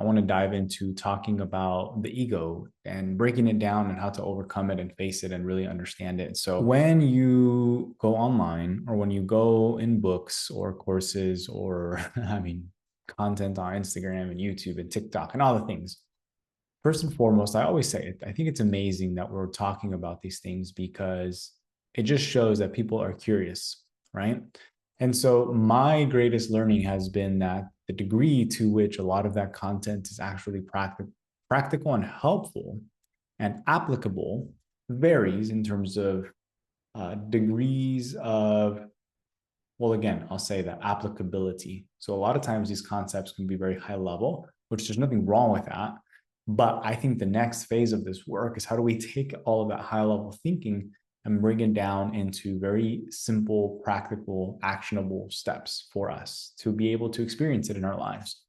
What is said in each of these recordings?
I want to dive into talking about the ego and breaking it down and how to overcome it and face it and really understand it. So, when you go online or when you go in books or courses or, content on Instagram and YouTube and TikTok and all the things, first and foremost, I always say it. I think it's amazing that we're talking about these things because it just shows that people are curious, right? And so my greatest learning has been that the degree to which a lot of that content is actually practical and helpful and applicable varies in terms of degrees of, well, again, I'll say that applicability. So a lot of times these concepts can be very high level, which there's nothing wrong with that. But I think the next phase of this work is how do we take all of that high level thinking and bring it down into very simple, practical, actionable steps for us to be able to experience it in our lives.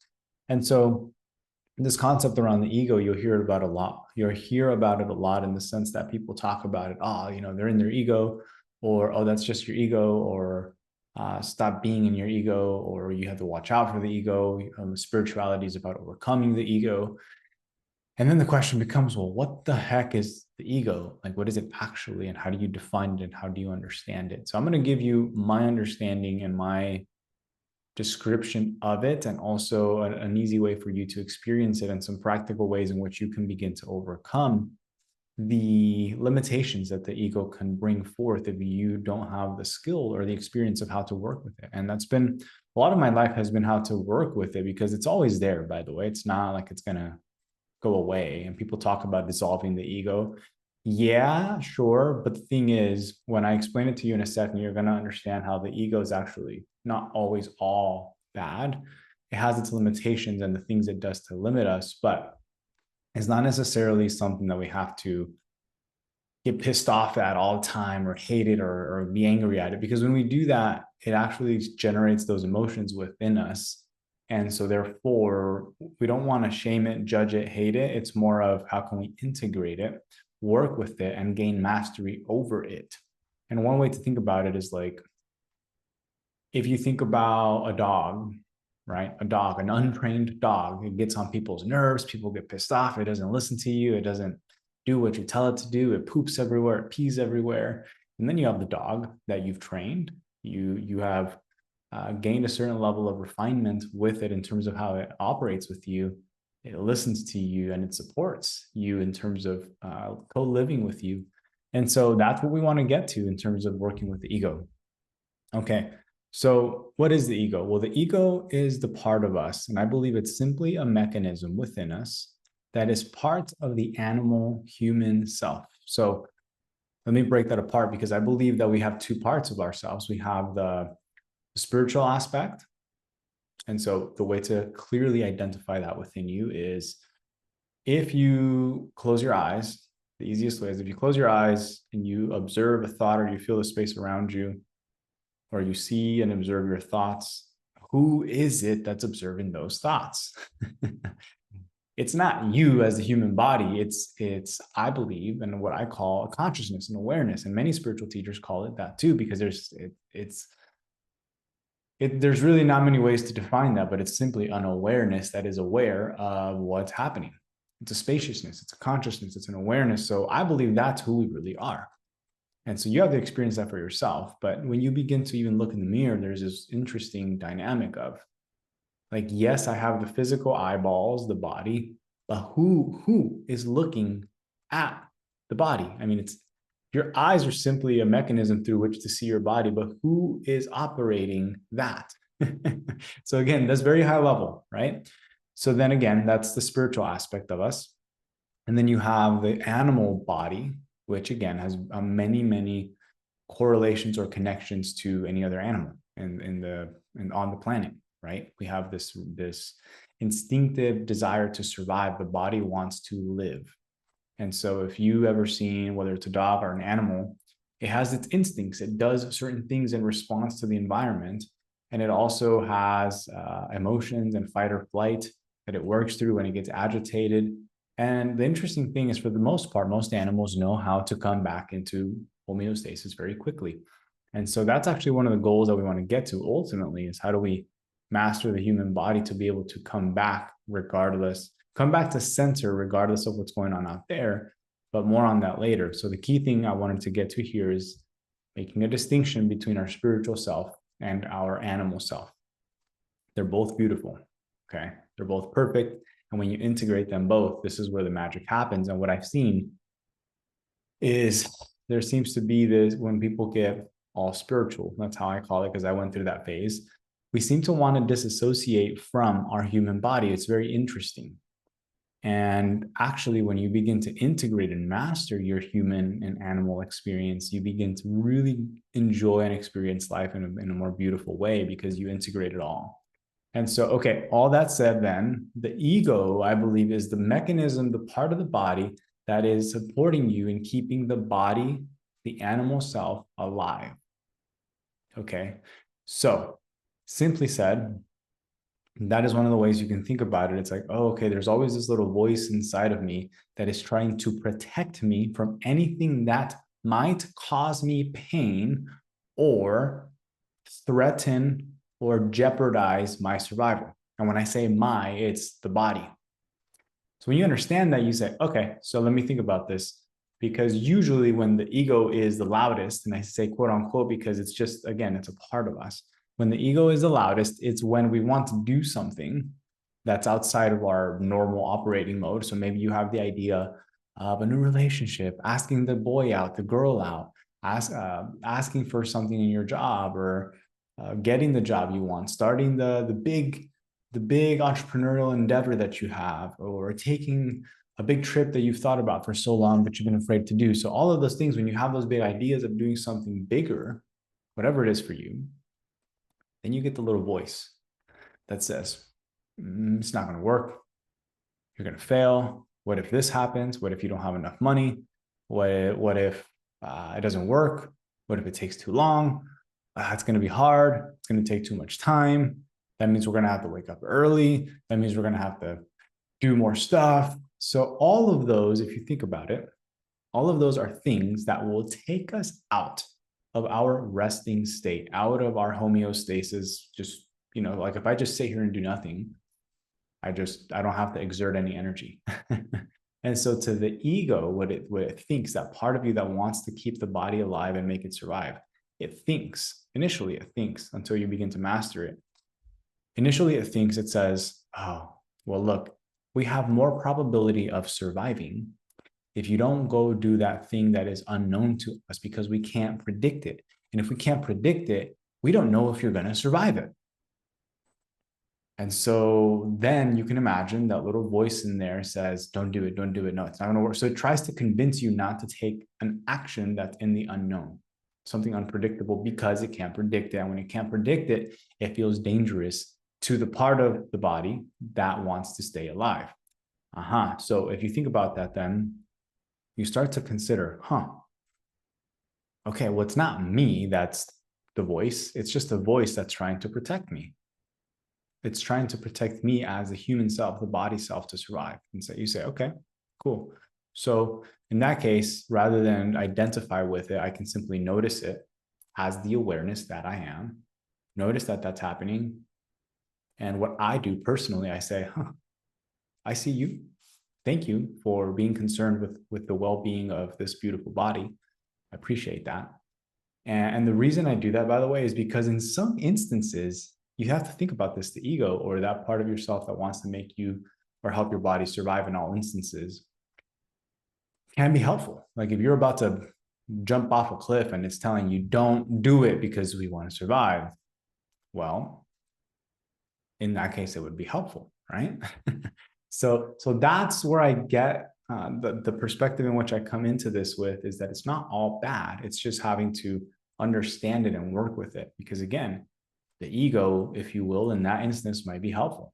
And so this concept around the ego, you'll hear about a lot. You'll hear about it a lot in the sense that people talk about it. Oh, they're in their ego, or oh, that's just your ego, or stop being in your ego, or you have to watch out for the ego. Spirituality is about overcoming the ego. And then the question becomes, well, what the heck is the ego? Like, what is it actually? And how do you define it? And how do you understand it? So I'm going to give you my understanding and my description of it, and also an easy way for you to experience it and some practical ways in which you can begin to overcome the limitations that the ego can bring forth if you don't have the skill or the experience of how to work with it. And that's been a lot of my life has been how to work with it, because it's always there, by the way. It's not like it's going to go away. And people talk about dissolving the ego. Yeah, sure. But the thing is, when I explain it to you in a second, you're going to understand how the ego is actually not always all bad. It has its limitations and the things it does to limit us, but it's not necessarily something that we have to get pissed off at all the time or hate it, or be angry at it. Because when we do that, it actually generates those emotions within us. And so therefore, we don't want to shame it, judge it, hate it. It's more of how can we integrate it, work with it, and gain mastery over it. And one way to think about it is like, if you think about a dog, right? A dog, an untrained dog, it gets on people's nerves. People get pissed off. It doesn't listen to you. It doesn't do what you tell it to do. It poops everywhere. It pees everywhere. And then you have the dog that you've trained. You have gained a certain level of refinement with it in terms of how it operates with you. It listens to you and it supports you in terms of co-living with you. And so that's what we want to get to in terms of working with the ego. Okay. So what is the ego? Well, the ego is the part of us, and I believe it's simply a mechanism within us that is part of the animal human self. So let me break that apart, because I believe that we have two parts of ourselves. We have the spiritual aspect. And so the way to clearly identify that within you is if you close your eyes. The easiest way is if you close your eyes and you observe a thought, or you feel the space around you, or you see and observe your thoughts. Who is it that's observing those thoughts? It's not you as a human body. It's I believe, and what I call a consciousness and awareness. And many spiritual teachers call it that too, because there's really not many ways to define that, but it's simply an awareness that is aware of what's happening. It's a spaciousness, it's a consciousness, it's an awareness. So I believe that's who we really are. And so you have to experience that for yourself. But when you begin to even look in the mirror, there's this interesting dynamic of like, yes, I have the physical eyeballs, the body, but who is looking at the body? I mean, it's your eyes are simply a mechanism through which to see your body, but who is operating that? So again, that's very high level, right? So then again, that's the spiritual aspect of us. And then you have the animal body, which again has many correlations or connections to any other animal and on the planet, right? We have this instinctive desire to survive. The body wants to live. And so if you ever seen, whether it's a dog or an animal, it has its instincts. It does certain things in response to the environment. And it also has emotions and fight or flight that it works through when it gets agitated. And the interesting thing is, for the most part, most animals know how to come back into homeostasis very quickly. And so that's actually one of the goals that we want to get to ultimately, is how do we master the human body to be able to come back regardless, come back to center regardless of what's going on out there. But more on that later. So the key thing I wanted to get to here is making a distinction between our spiritual self and our animal self. They're both beautiful. Okay. They're both perfect. And when you integrate them both, this is where the magic happens. And what I've seen is there seems to be this when people get all spiritual, that's how I call it, because I went through that phase. We seem to want to disassociate from our human body. It's very interesting. And actually, when you begin to integrate and master your human and animal experience, you begin to really enjoy and experience life in a more beautiful way because you integrate it all. And so, okay, all that said, then the ego, I believe, is the mechanism, the part of the body that is supporting you in keeping the body, the animal self, alive. Okay, so simply said, that is one of the ways you can think about it. It's like, oh, okay, there's always this little voice inside of me that is trying to protect me from anything that might cause me pain or threaten or jeopardize my survival. And when I say my, it's the body. So when you understand that, you say, okay, so let me think about this. Because usually when the ego is the loudest, and I say quote unquote, because it's just, again, it's a part of us. When the ego is the loudest, it's when we want to do something that's outside of our normal operating mode. So maybe you have the idea of a new relationship, asking the boy out, the girl out, asking for something in your job, or getting the job you want, starting the big entrepreneurial endeavor that you have, or taking a big trip that you've thought about for so long, but you've been afraid to do. So all of those things, when you have those big ideas of doing something bigger, whatever it is for you, then you get the little voice that says, it's not going to work. You're going to fail. What if this happens? What if you don't have enough money? What if it doesn't work? What if it takes too long? It's going to be hard. It's going to take too much time. That means we're going to have to wake up early. That means we're going to have to do more stuff. So all of those, if you think about it, all of those are things that will take us out of our resting state, out of our homeostasis. Just, like if I just sit here and do nothing, I don't have to exert any energy. And so to the ego, what it thinks, that part of you that wants to keep the body alive and make it survive, initially it thinks until you begin to master it. Initially it thinks, it says, oh, well, look, we have more probability of surviving if you don't go do that thing that is unknown to us, because we can't predict it. And if we can't predict it, we don't know if you're going to survive it. And so then you can imagine that little voice in there says, don't do it, don't do it. No, it's not going to work. So it tries to convince you not to take an action that's in the unknown, something unpredictable, because it can't predict it. And when it can't predict it, it feels dangerous to the part of the body that wants to stay alive. So if you think about that, then you start to consider, okay, well, it's not me that's the voice. It's just a voice that's trying to protect me. It's trying to protect me as a human self, the body self, to survive. And so you say, okay, cool. So in that case, rather than identify with it, I can simply notice it as the awareness that I am, notice that that's happening. And what I do personally, I say, I see you. Thank you for being concerned with the well-being of this beautiful body. I appreciate that. And the reason I do that, by the way, is because in some instances, you have to think about this, the ego, or that part of yourself that wants to make you or help your body survive in all instances, can be helpful. Like if you're about to jump off a cliff and it's telling you don't do it because we want to survive, well, in that case, it would be helpful, right? So that's where I get the perspective in which I come into this with, is that it's not all bad. It's just having to understand it and work with it. Because again, the ego, if you will, in that instance might be helpful.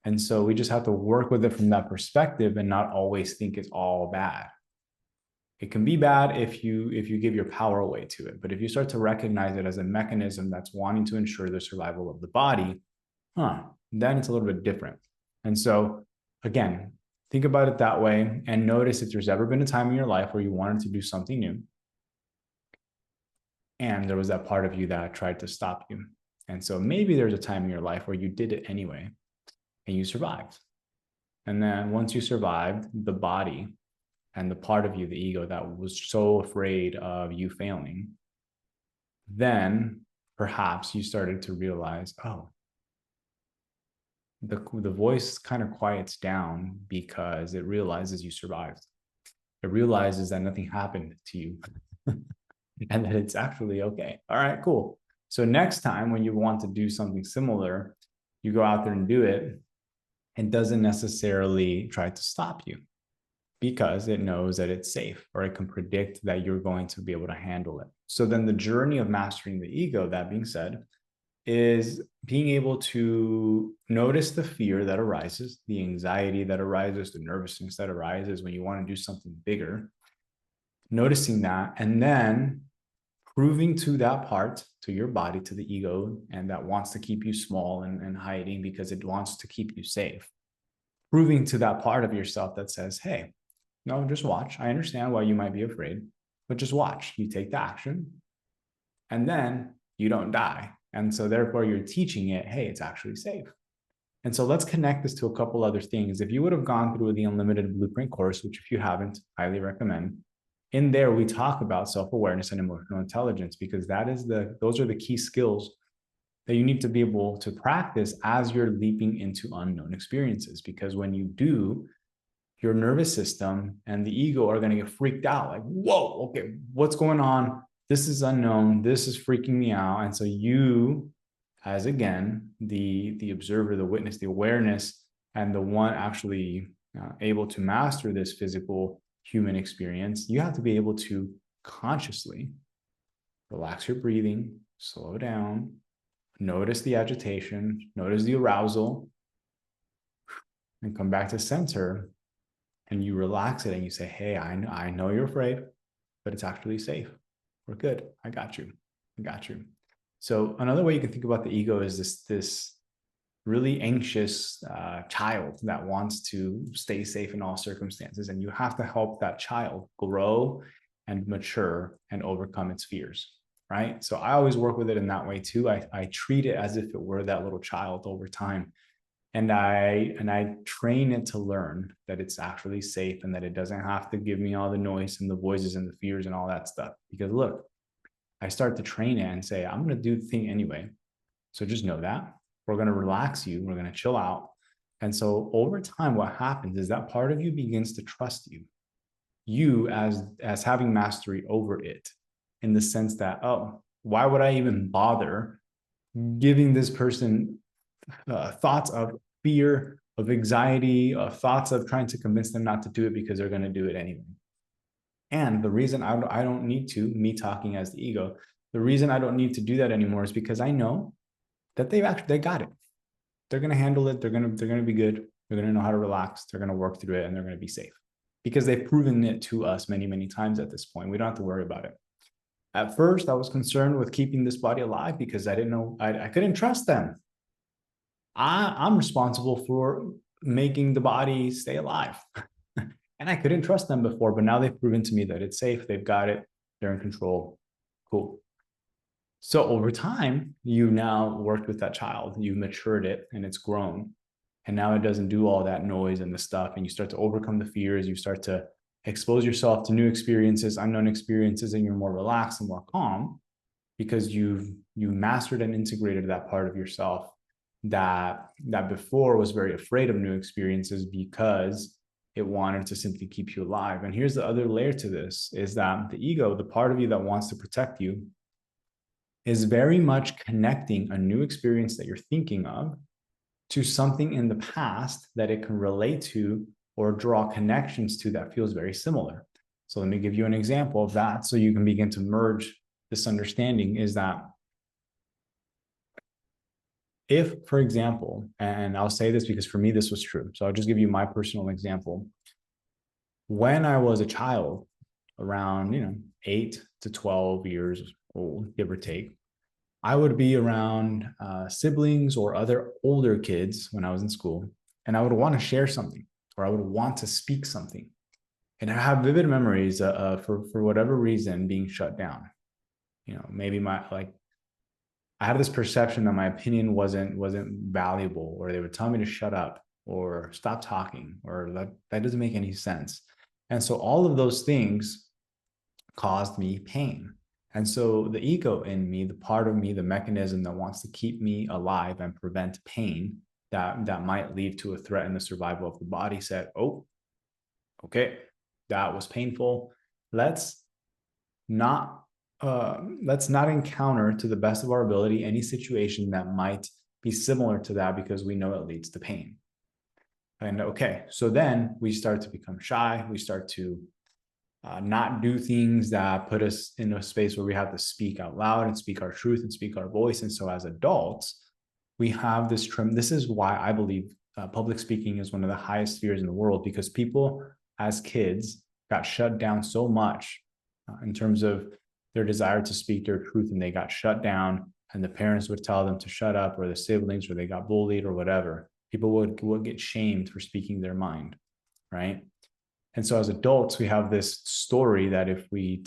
And so we just have to work with it from that perspective and not always think it's all bad. It can be bad if you give your power away to it. But if you start to recognize it as a mechanism that's wanting to ensure the survival of the body, then it's a little bit different. And so again, think about it that way and notice if there's ever been a time in your life where you wanted to do something new, and there was that part of you that tried to stop you. And so maybe there's a time in your life where you did it anyway and you survived. And then once you survived, the body and the part of you, the ego that was so afraid of you failing, then perhaps you started to realize, oh, the voice kind of quiets down because it realizes you survived. It realizes that nothing happened to you and that it's actually okay. All right, cool. So next time when you want to do something similar, you go out there and do it. It doesn't necessarily try to stop you because it knows that it's safe, or it can predict that you're going to be able to handle it. So then the journey of mastering the ego, that being said, is being able to notice the fear that arises, the anxiety that arises, the nervousness that arises when you want to do something bigger, noticing that, and then proving to that part, to your body, to the ego, and that wants to keep you small and hiding because it wants to keep you safe, proving to that part of yourself that says, hey, no, just watch. I understand why you might be afraid, but just watch. You take the action and then you don't die. And so therefore you're teaching it, hey, it's actually safe. And so let's connect this to a couple other things. If you would have gone through the Unlimited Blueprint course, which if you haven't, highly recommend, in there we talk about self-awareness and emotional intelligence, because those are the key skills that you need to be able to practice as you're leaping into unknown experiences. Because when you do, your nervous system and the ego are going to get freaked out, like, whoa, okay, what's going on? This is unknown. This is freaking me out. And so you, as again, the observer, the witness, the awareness, and the one actually able to master this physical human experience, you have to be able to consciously relax your breathing, slow down, notice the agitation, notice the arousal, and come back to center. And you relax it and you say, hey, I know you're afraid, but it's actually safe. We're good. I got you. I got you. So another way you can think about the ego is this really anxious child that wants to stay safe in all circumstances. And you have to help that child grow and mature and overcome its fears, right? So I always work with it in that way too. I treat it as if it were that little child over time. And I train it to learn that it's actually safe and that it doesn't have to give me all the noise and the voices and the fears and all that stuff. Because look, I start to train it and say, I'm going to do the thing anyway. So just know that we're going to relax you. We're going to chill out. And so over time, what happens is that part of you begins to trust you as having mastery over it, in the sense that, oh, why would I even bother giving this person thoughts of fear, of anxiety, of thoughts of trying to convince them not to do it because they're going to do it anyway. And the reason I don't need to, me talking as the ego, the reason I don't need to do that anymore is because I know that they got it. They're going to handle it. They're going to be good. They're going to know how to relax. They're going to work through it, and they're going to be safe because they've proven it to us many, many times at this point. We don't have to worry about it. At first, I was concerned with keeping this body alive because I didn't know, I couldn't trust them. I'm responsible for making the body stay alive. And I couldn't trust them before, but now they've proven to me that it's safe. They've got it. They're in control. Cool. So over time, you've now worked with that child. You've matured it and it's grown. And now it doesn't do all that noise and the stuff. And you start to overcome the fears. You start to expose yourself to new experiences, unknown experiences, and you're more relaxed and more calm because you've mastered and integrated that part of yourself that before was very afraid of new experiences because it wanted to simply keep you alive. And here's the other layer to this, is that the ego, the part of you that wants to protect you, is very much connecting a new experience that you're thinking of to something in the past that it can relate to or draw connections to that feels very similar. So let me give you an example of that so you can begin to merge this understanding. Is that if, for example, and I'll say this because for me, this was true. So I'll just give you my personal example. When I was a child, around, 8 to 12 years old, give or take, I would be around siblings or other older kids when I was in school, and I would want to share something or I would want to speak something. And I have vivid memories for whatever reason being shut down. Maybe I had this perception that my opinion wasn't valuable, or they would tell me to shut up or stop talking, or that doesn't make any sense. And so all of those things caused me pain. And so the ego in me, the part of me, the mechanism that wants to keep me alive and prevent pain that might lead to a threat in the survival of the body, said, oh, okay, that was painful. Let's not let's not encounter, to the best of our ability, any situation that might be similar to that, because we know it leads to pain. And okay, so then we start to become shy. We start to not do things that put us in a space where we have to speak out loud and speak our truth and speak our voice. And so as adults, we have this this is why I believe public speaking is one of the highest fears in the world, because people as kids got shut down so much in terms of their desire to speak their truth, and they got shut down, and the parents would tell them to shut up, or the siblings, or they got bullied or whatever. People would get shamed for speaking their mind, right? And so as adults, we have this story that if we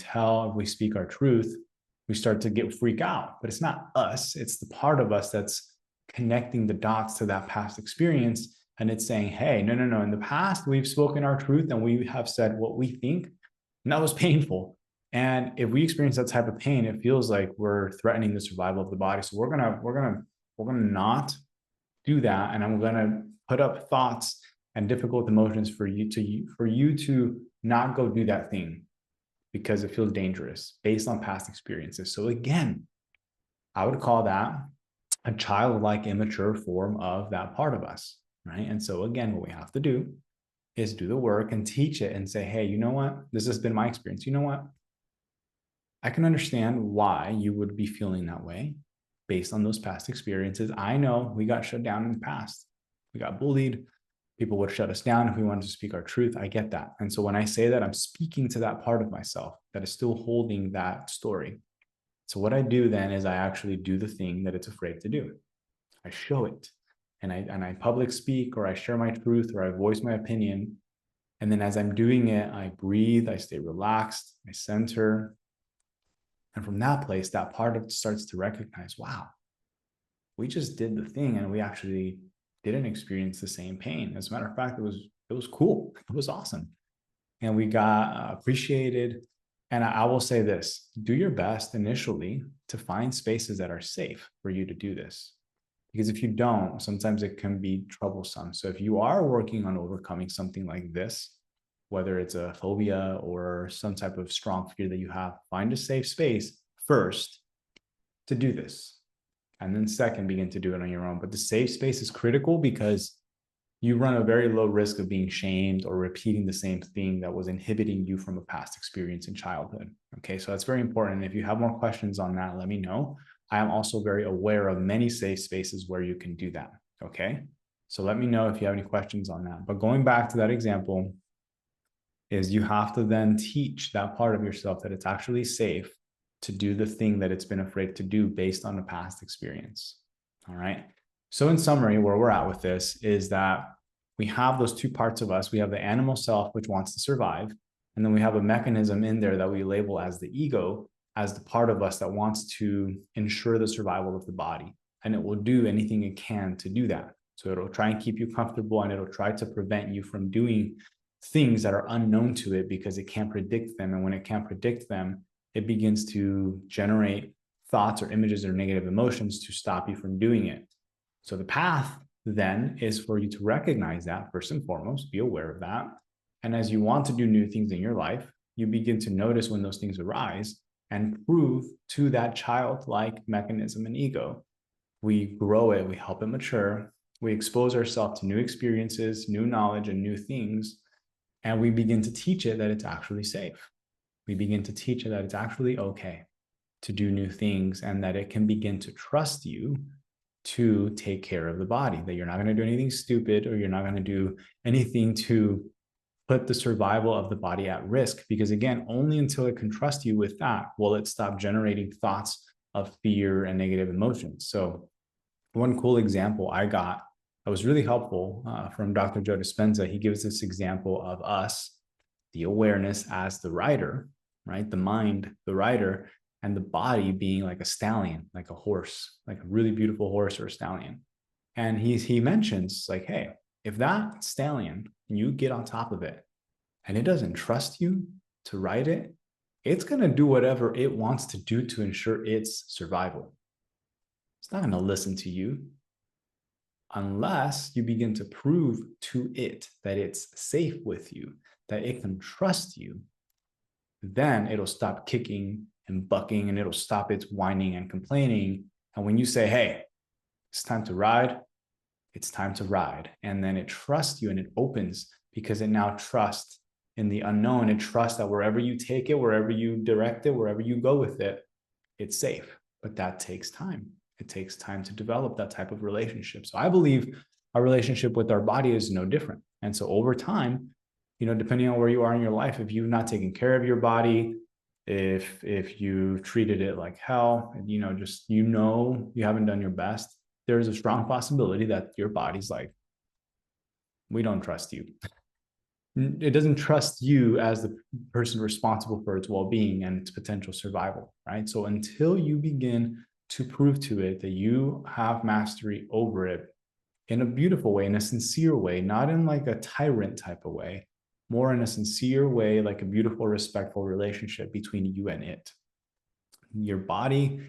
speak our truth, we start to freak out. But it's not us, it's the part of us that's connecting the dots to that past experience. And it's saying, hey, no. In the past, we've spoken our truth and we have said what we think, and that was painful. And if we experience that type of pain, it feels like we're threatening the survival of the body. So we're gonna not do that. And I'm gonna put up thoughts and difficult emotions for you to not go do that thing because it feels dangerous based on past experiences. So again, I would call that a childlike, immature form of that part of us, right? And so again, what we have to do is do the work and teach it and say, hey, you know what? This has been my experience. You know what? I can understand why you would be feeling that way based on those past experiences. I know we got shut down in the past. We got bullied. People would shut us down if we wanted to speak our truth. I get that. And so when I say that, I'm speaking to that part of myself that is still holding that story. So what I do then is I actually do the thing that it's afraid to do. I show it, and I public speak, or I share my truth, or I voice my opinion. And then as I'm doing it, I breathe, I stay relaxed, I center. And from that place, that part of it starts to recognize, wow, we just did the thing and we actually didn't experience the same pain. As a matter of fact, it was cool. It was awesome. And we got appreciated. And I will say this, do your best initially to find spaces that are safe for you to do this. Because if you don't, sometimes it can be troublesome. So if you are working on overcoming something like this, whether it's a phobia or some type of strong fear that you have, find a safe space first to do this. And then second, begin to do it on your own. But the safe space is critical because you run a very low risk of being shamed or repeating the same thing that was inhibiting you from a past experience in childhood. Okay, so that's very important. And if you have more questions on that, let me know. I am also very aware of many safe spaces where you can do that. Okay, so let me know if you have any questions on that. But going back to that example, is you have to then teach that part of yourself that it's actually safe to do the thing that it's been afraid to do based on a past experience. All right. So in summary, where we're at with this is that we have those two parts of us. We have the animal self, which wants to survive. And then we have a mechanism in there that we label as the ego, as the part of us that wants to ensure the survival of the body. And it will do anything it can to do that. So it'll try and keep you comfortable, and it'll try to prevent you from doing things that are unknown to it because it can't predict them. And when it can't predict them, it begins to generate thoughts or images or negative emotions to stop you from doing it. So the path then is for you to recognize that first and foremost, be aware of that. And as you want to do new things in your life, you begin to notice when those things arise and prove to that childlike mechanism and ego. We grow it, we help it mature, we expose ourselves to new experiences, new knowledge, and new things. And we begin to teach it that it's actually safe. We begin to teach it that it's actually okay to do new things, and that it can begin to trust you to take care of the body, that you're not going to do anything stupid, or you're not going to do anything to put the survival of the body at risk. Because again, only until it can trust you with that will it stop generating thoughts of fear and negative emotions. So one cool example I got that was really helpful from Dr. Joe Dispenza, he gives this example of us, the awareness as the writer, right? The mind, the writer, and the body being like a stallion, like a horse, like a really beautiful horse or a stallion. And he mentions like, hey, if that stallion, you get on top of it and it doesn't trust you to ride it, it's going to do whatever it wants to do to ensure its survival. It's not going to listen to you unless you begin to prove to it that it's safe with you, that it can trust you. Then it'll stop kicking and bucking and it'll stop its whining and complaining. And when you say, hey, it's time to ride, it's time to ride. And then it trusts you and it opens because it now trusts in the unknown. It trusts that wherever you take it, wherever you direct it, wherever you go with it, it's safe. But that takes time. It takes time to develop that type of relationship. So I believe our relationship with our body is no different. And so over time, depending on where you are in your life, if you've not taken care of your body, if you treated it like hell, you haven't done your best, there's a strong possibility that your body's like, we don't trust you. It doesn't trust you as the person responsible for its well-being and its potential survival, right? So until you begin to prove to it that you have mastery over it in a beautiful way, in a sincere way, not in like a tyrant type of way, more in a sincere way, like a beautiful, respectful relationship between you and it. Your body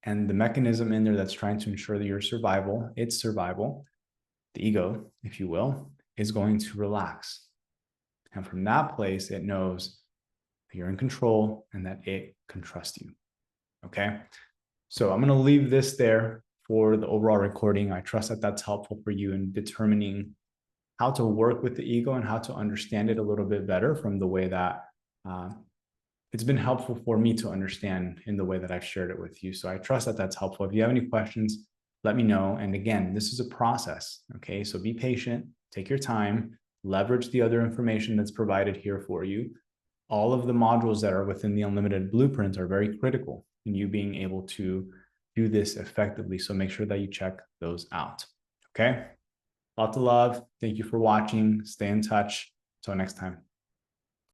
and the mechanism in there that's trying to ensure that your survival, its survival, the ego, if you will, is going to relax. And from that place, it knows that you're in control and that it can trust you. Okay. So I'm going to leave this there for the overall recording. I trust that that's helpful for you in determining how to work with the ego and how to understand it a little bit better from the way that it's been helpful for me to understand in the way that I've shared it with you. So I trust that that's helpful. If you have any questions, let me know. And again, this is a process. Okay. So be patient, take your time, leverage the other information that's provided here for you. All of the modules that are within the Unlimited Blueprint are very critical in you being able to do this effectively. So make sure that you check those out. Okay. Lots of love. Thank you for watching. Stay in touch. Until next time.